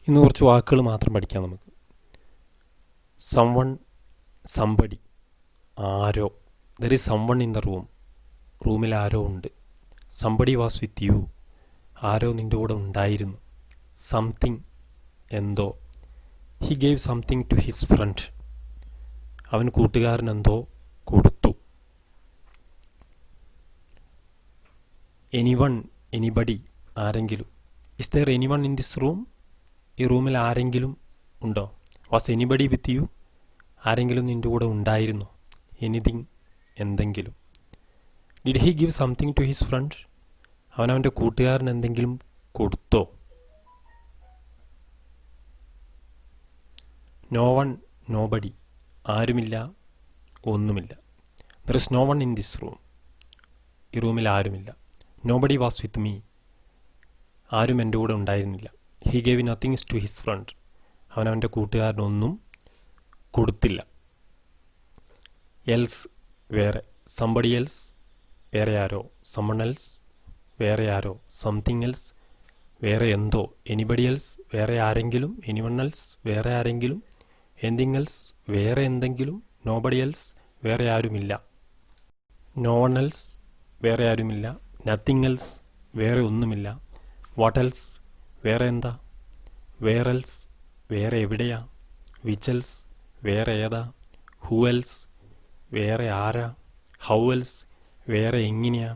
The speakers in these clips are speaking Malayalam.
ഇന്ന് കുറച്ച് വാക്കുകൾ മാത്രം പഠിക്കാം നമുക്ക്. സംവൺ, സംബടി, ആരോ. There is someone in the room. റൂമിൽ ആരോ ഉണ്ട്. Somebody was with you. ആരോ നിൻ്റെ കൂടെ ഉണ്ടായിരുന്നു. സംതിങ്, എന്തോ. He gave something to his friend. അവൻ കൂട്ടുകാരൻ എന്തോ കൊടുത്തു. എനിവൺ, എനിബഡി, ആരെങ്കിലും. Is there anyone in this room? ഈ റൂമിൽ ആരെങ്കിലും ഉണ്ടോ? Was anybody with you? ആരെങ്കിലും നിൻ്റെ കൂടെ ഉണ്ടായിരുന്നോ? എനിതിങ്, എന്തെങ്കിലും. Did he give something to his friend? അവനവൻ്റെ കൂട്ടുകാരൻ എന്തെങ്കിലും കൊടുത്തോ? നോ വൺ, നോബഡി, ആരുമില്ല, ഒന്നുമില്ല. There is no one in this room. ഈ റൂമിൽ ആരുമില്ല. Nobody was with me. ആരും എൻ്റെ കൂടെ ഉണ്ടായിരുന്നില്ല. He gave nothings to his friend. അവനവൻ്റെ കൂട്ടുകാരനൊന്നും കൊടുത്തില്ല. എൽസ്, വേറെ. സംബഡി എൽസ്, വേറെ ആരോ. സമ്മൺ എൽസ്, വേറെ ആരോ. സംതിങ് എൽസ്, വേറെ എന്തോ. എനിബഡി എൽസ്, വേറെ ആരെങ്കിലും. എനിവൺ എൽസ്, വേറെ ആരെങ്കിലും. എനിത്തിങ് എൽസ്, വേറെ എന്തെങ്കിലും. നോബഡി എൽസ്, വേറെ ആരുമില്ല. നോ വൺ എൽസ്, വേറെ ആരുമില്ല. നത്തിങ് എൽസ്, വേറെ ഒന്നുമില്ല. വാട്ട് എൽസ്, വേറെ എന്താ. വേർ എൽസ്, വേറെ എവിടെയാ. വിച്ച് എൽസ്, വേറെ ഏതാ. ഹു എൽസ്, വേറെ ആരാ. ഹൗ എൽസ്, വേറെ എങ്ങനെയാ.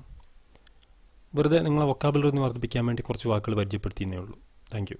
വെറുതെ നിങ്ങളെ വൊക്കാബുലറി ഒന്ന് വർദ്ധിപ്പിക്കാൻ വേണ്ടി കുറച്ച് വാക്കുകൾ പരിചയപ്പെടുത്തിയെന്നേ ഉള്ളൂ. Thank you.